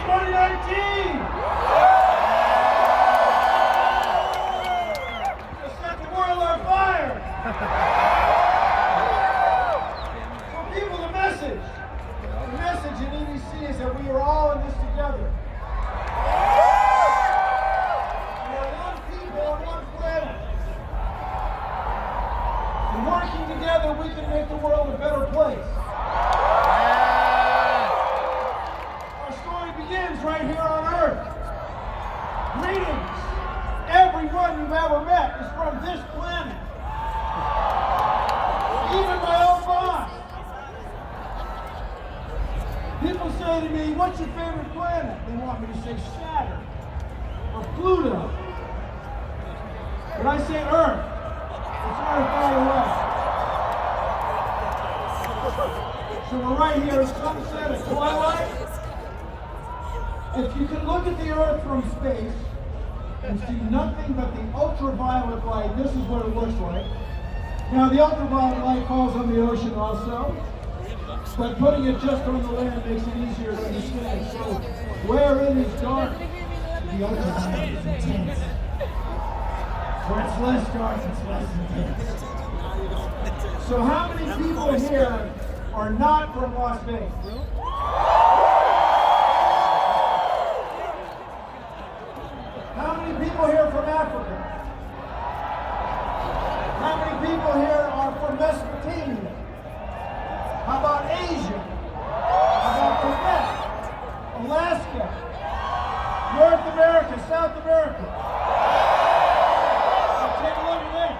2019! To set the world on fire! So people, the message in EDC is that we are all in this together. We are one people on one planet. And working together, we can make the world a better place. Our story begins right here on Earth. Greetings. Everyone you've ever met is from this planet. Even my own boss. People say to me, what's your favorite planet? They want me to say Saturn or Pluto. But I say Earth. It's Earth all the way. So we're right here at sunset at twilight. If you can look at the Earth from space and see nothing but the ultraviolet light, this is what it looks like. Now the ultraviolet light falls on the ocean also, but putting it just on the land makes it easier to understand. So where it is dark, the ultraviolet is intense. Where it's less dark, it's less intense. So how many people here are not from Las Vegas? How many people here from Africa? How many people here are from Mesopotamia? How about Asia? How about Quebec? Alaska? North America? South America? Now take a look at this.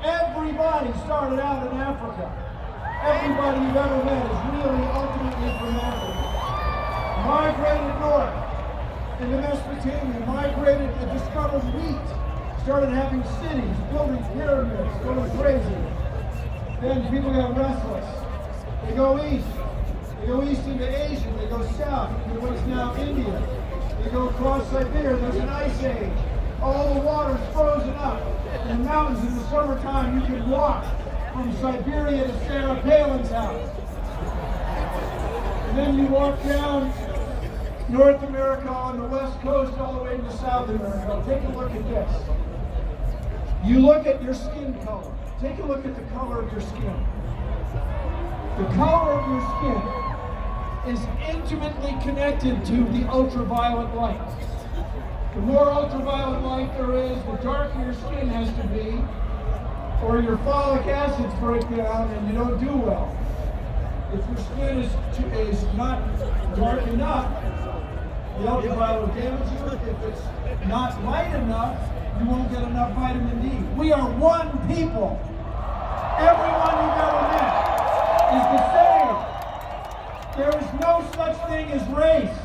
Everybody started out in Africa. Everybody you've ever met is really ultimately from Africa. Migrated north into Mesopotamia, migrated and discovered wheat, started having cities, building pyramids, going crazy. Then people got restless. They go east. They go east into Asia. They go south into what's now India. They go across Siberia. There's an ice age. All the water's frozen up. In the mountains in the summertime, you can walk from Siberia to Sarah Palin's house. And then you walk down North America on the west coast all the way to South America. Take a look at this. You look at your skin color. Take a look at the color of your skin. The color of your skin is intimately connected to the ultraviolet light. The more ultraviolet light there is, the darker your skin has to be, or your folic acids break down and you don't do well. If your skin is not dark enough, the ultraviolet will damage you. If it's not light enough, you won't get enough vitamin D. We are one people. Everyone you've ever met is the same. There is no such thing as race.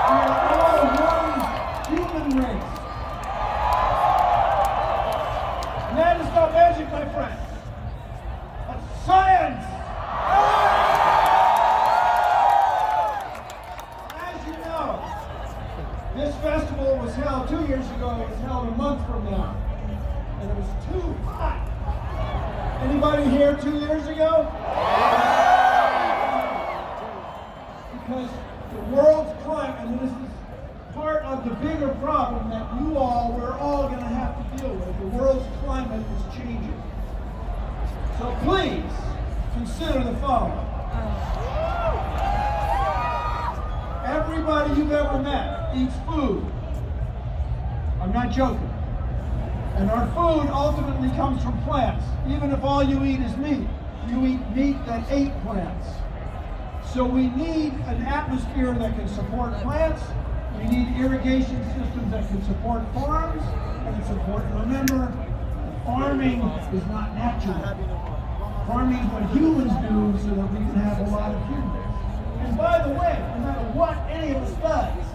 We are all one human race. And that is not magic, my friend. That's science. As you know, this festival was held 2 years ago. It was held a month from now. And it was too hot. Anybody here 2 years ago? Because the world's climate, and this is part of the bigger problem that we're all going to have to deal with. The world's climate is changing. So please, consider the following. Everybody you've ever met eats food. I'm not joking. And our food ultimately comes from plants. Even if all you eat is meat, you eat meat that ate plants. So we need an atmosphere that can support plants. We need irrigation systems that can support farms. And it's important to remember, farming is not natural. Farming is what humans do so that we can have a lot of humans. And by the way, no matter what any of us does,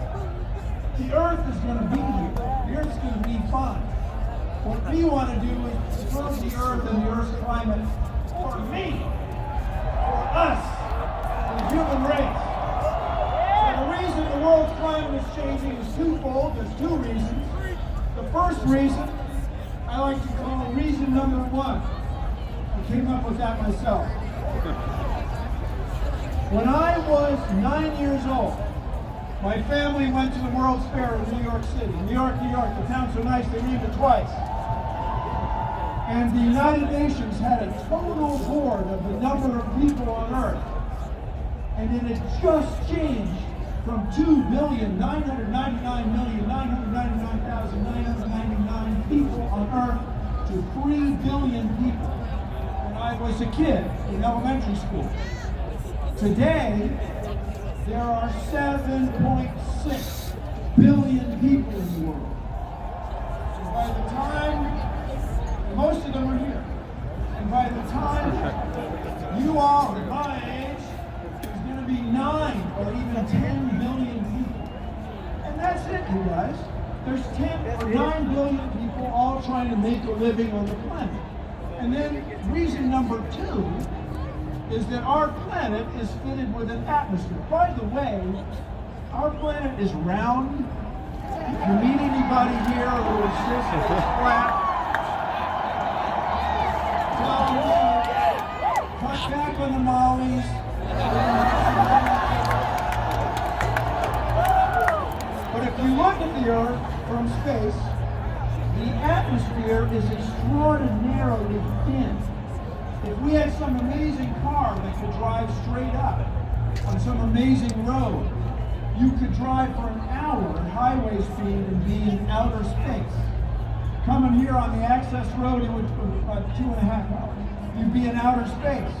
the earth is going to be here. The earth's going to be fine. What we want to do is preserve the earth and the earth's climate for me, for us, for the human race. So the reason the world's climate is changing is twofold. There's two reasons. The first reason I like to call reason number one. I came up with that myself. When I was 9 years old, my family went to the World's Fair in New York City. New York, New York, the town's so nice they named it twice. And the United Nations had a total board of the number of people on Earth. And it had just changed from 2,999,999,999 people on Earth to 3 billion people when I was a kid in elementary school. Today, there are 7.6 billion people in the world. So by the time, most of them are here, and by the time you all are my age, there's going to be 9 or even 10 billion people. And that's it, you guys. There's 10 or 9 billion people all trying to make a living on the planet. And then reason number 2 is that our planet is fitted with an atmosphere. By the way, our planet is round. If you meet anybody here who insists it's flat, tell them, cut back on the mollies. But if you look at the Earth from space, the atmosphere is extraordinarily thin. If we had some amazing car that could drive straight up on some amazing road, you could drive for an hour at highway speed and be in outer space. Coming here on the access road, it would 2.5 hours. You'd be in outer space.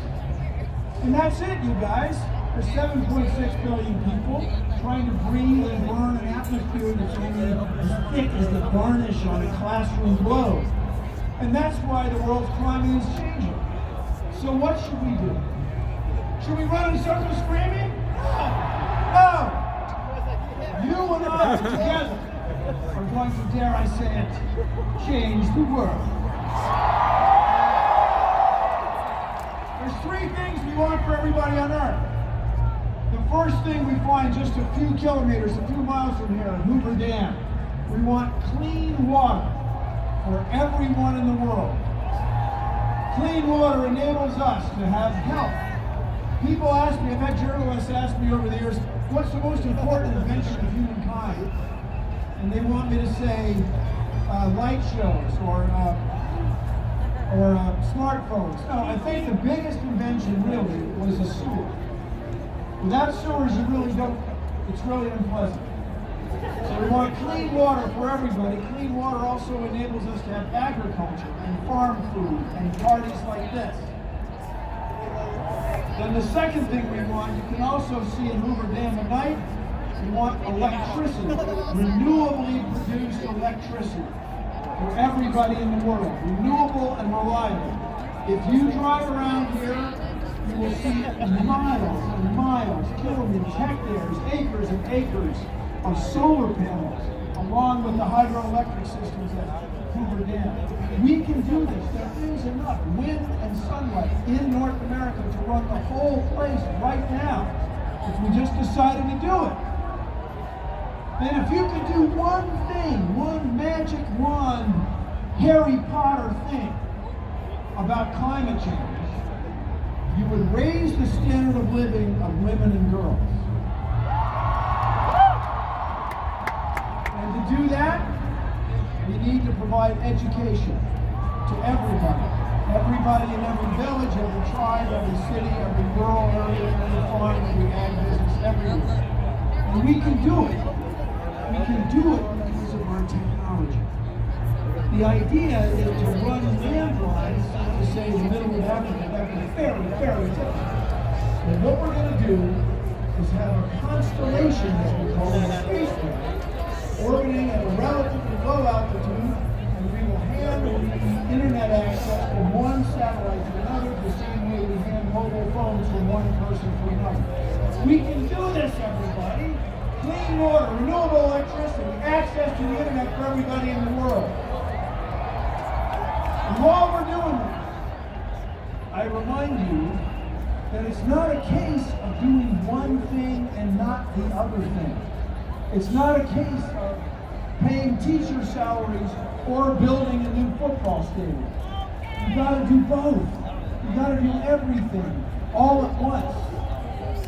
And that's it, you guys. There's 7.6 billion people trying to breathe and burn an atmosphere that's only as thick as the varnish on a classroom globe. And that's why the world's climate is changing. So what should we do? Should we run in circles screaming? No! You and I together are going to, dare I say it, change the world. There's 3 things we want for everybody on Earth. The first thing we find just a few kilometers, a few miles from here, in Hoover Dam. We want clean water for everyone in the world. Clean water enables us to have health. People ask me, I've had journalists ask me over the years, what's the most important invention of humankind? And they want me to say light shows or smartphones. No, I think the biggest invention really was a sewer. Without sewers, it's really unpleasant. So we want clean water for everybody. Clean water also enables us to have agriculture and farm food and parties like this. Then the second thing we want, you can also see in Hoover Dam at night, we want electricity, renewably produced electricity for everybody in the world, renewable and reliable. If you drive around here, you will see miles and miles, kilometers, hectares, acres and acres of solar panels, along with the hydroelectric systems at Hoover Dam. We can do this. There is enough wind and sunlight in North America to run the whole place right now, if we just decided to do it. Then if you could do one thing, one magic wand, Harry Potter thing about climate change, you would raise the standard of living of women and girls. And to do that, we need to provide education to everybody. Everybody in every village, every tribe, every city, every rural area, every farm, every ag business, everywhere. And we can do it. We can do it because of our technology. The idea is to run landlines, to say in the middle of Africa, that would be very, very difficult. And what we're going to do is have a constellation, as we call it, a spacecraft, orbiting at a relatively low altitude, and we will hand the internet access from one satellite to another the same way we hand mobile phones from one person to another. We can do this, everybody. Clean water, renewable electricity, access to the internet for everybody in the world. And while we're doing this, I remind you that it's not a case of doing one thing and not the other thing. It's not a case of paying teacher salaries or building a new football stadium. You gotta do both. You gotta do everything all at once.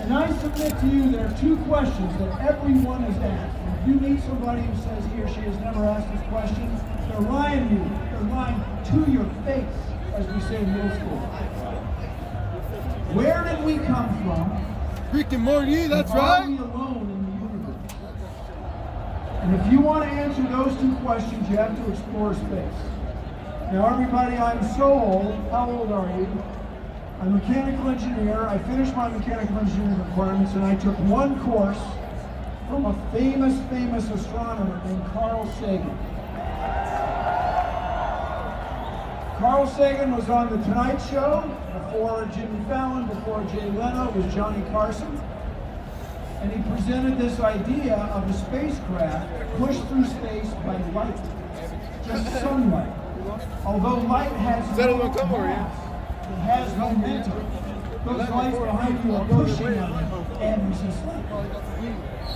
And I submit to you there are two questions that everyone is asked. And if you meet somebody who says he or she has never asked this question, they're lying to you. They're lying to your face, as we say in middle school. Where did we come from? Rick and Morty, that's right. right. Are we alone in the universe? And if you want to answer those two questions, you have to explore space. Now, everybody, I'm so old. How old are you? I'm a mechanical engineer. I finished my mechanical engineering requirements, and I took one course from a famous astronomer named Carl Sagan. Carl Sagan was on The Tonight Show before Jimmy Fallon, before Jay Leno, was Johnny Carson. And he presented this idea of a spacecraft pushed through space by light, just sunlight. Although light has no mass, it has momentum. Those lights behind you are pushing on it and resisting.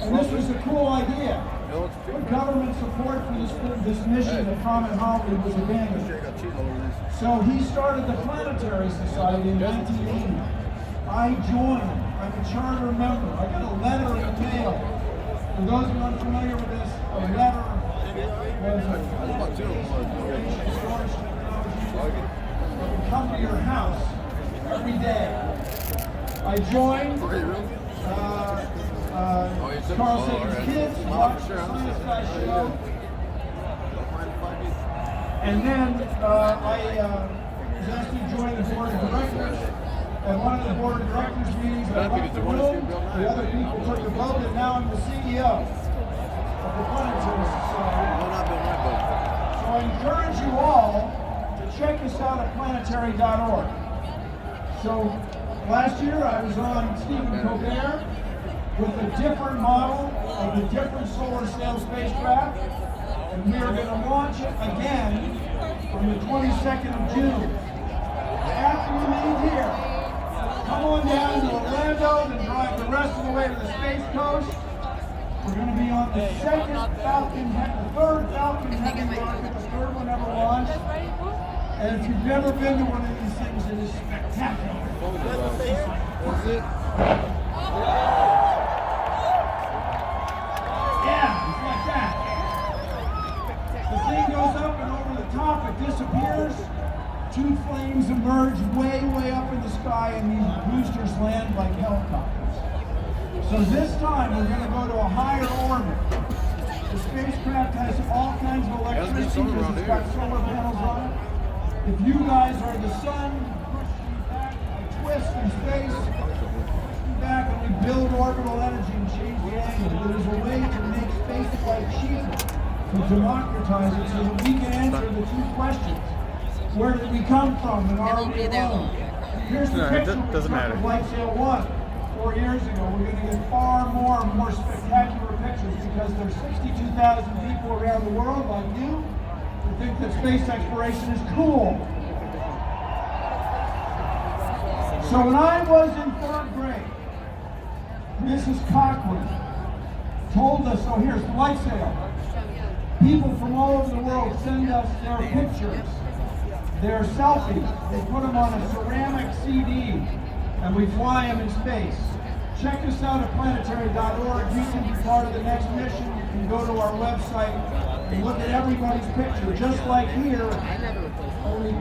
And this was a cool idea. But government support for this mission at Comet Hollywood was abandoned. So he started the Planetary Society in 1980. I joined. I'm a charter member. I got a letter in the mail. For those who are unfamiliar with this, a letter was a information storage technology that would come to your house every day. I joined. Carl Sagan's kids watched the Science Guy show. And then I was asked to join the board of directors. At one of the board of directors meetings, I left the room, the other people took the vote, and now I'm the CEO of the Planetary Society. So I encourage you all to check us out at planetary.org. So last year I was on Stephen Colbert with a different model of a different solar sail spacecraft, and we are going to launch it again on the 22nd of June. After we leave here, come on down to Orlando and drive the rest of the way to the Space Coast. We're going to be on the third Falcon Heavy rocket, the third one ever launched. And if you've never been to one of these things, it is spectacular. Yeah, it's like that. The thing goes up and over the top, it disappears. Two flames emerge way up in the sky, and these boosters land like helicopters. So this time we're going to go to a higher orbit. The spacecraft has all kinds of electricity because it's got solar panels on it. If you guys are the sun, push you back, twist in space, push you back, and we build orbital energy and change the angle. There is a way to make spaceflight cheaper, to democratize it so that we can answer the two questions. Where did we come from and are we alone? Here's the picture we took of Flight Sail 1 4 years ago. We're going to get far more spectacular pictures because there's 62,000 people around the world like you who think that space exploration is cool. So when I was in 3rd grade, Mrs. Cochran told us, so here's Flight Sail. People from all over the world send us their pictures. They're selfies. They put them on a ceramic CD, and we fly them in space. Check us out at planetary.org. You can be part of the next mission. You can go to our website and look at everybody's picture, just like here, only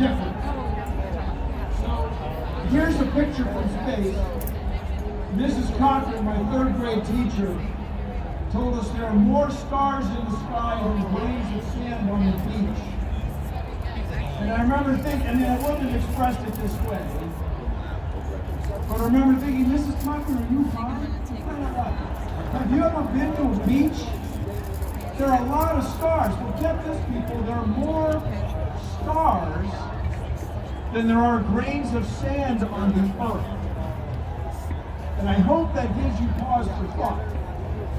different. So here's a picture from space. Mrs. Cochran, my 3rd grade teacher, told us there are more stars in the sky than grains of sand on the beach. And I remember thinking, I wouldn't have expressed it this way, but I remember thinking, Mrs. Cochran, are you fine? Have you ever been to a beach? There are a lot of stars. Well, get this, people, there are more stars than there are grains of sand on the earth. And I hope that gives you pause for thought.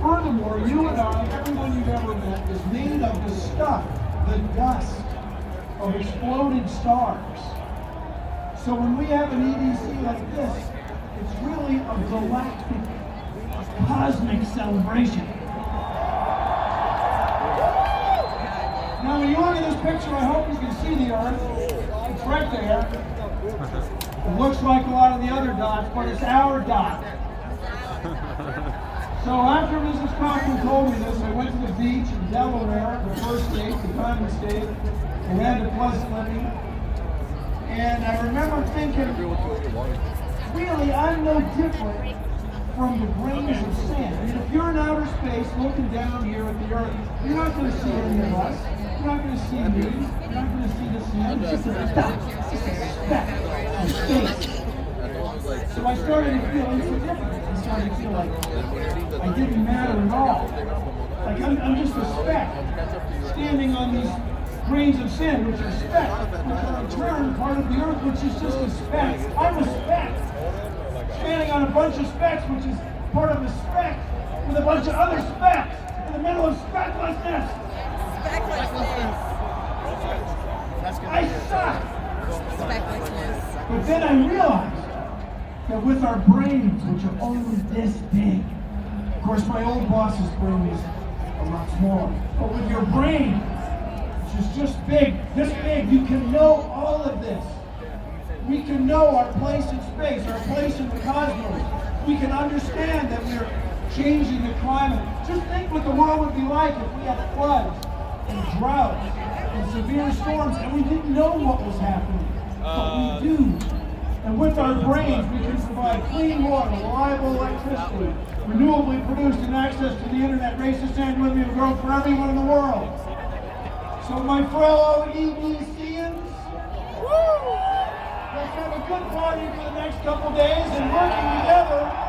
Furthermore, you and I, everyone you've ever met, is made of the stuff, the dust, of exploded stars. So when we have an EDC like this, it's really a galactic, a cosmic celebration. Now when you look at this picture, I hope you can see the Earth. It's right there. It looks like a lot of the other dots, but it's our dot. So after Mrs. Cochran told me this, I went to the beach in Delaware, the first state, the Diamond State. I ran to Pleasant Living. And I remember thinking, really, I'm no different from the grains of sand. I mean, if you're in outer space looking down here at the Earth, you're not going to see any of us. You're not going to see me. You're not going to see the sand. It's just a dot. It's just a speck of space. So I started to feel insignificant. I started to feel like I didn't matter at all. Like I'm just a speck standing on these grains of sand, which are specks, which are in turn part of the Earth, which is just a speck. I'm a speck standing on a bunch of specks, which is part of a speck with a bunch of other specks in the middle of specklessness. I suck. But then I realized that with our brains, which are only this big, of course my old boss's brain was a lot smaller, but with your brain, which is just big, this big, you can know all of this. We can know our place in space, our place in the cosmos. We can understand that we're changing the climate. Just think what the world would be like if we had floods and droughts and severe storms and we didn't know what was happening. But we do. And with our brains, we can provide clean water, reliable electricity, renewably produced and access to the internet, raise the standard of living and growth for everyone in the world. So my fellow EDCians, let's have a good party for the next couple days and working together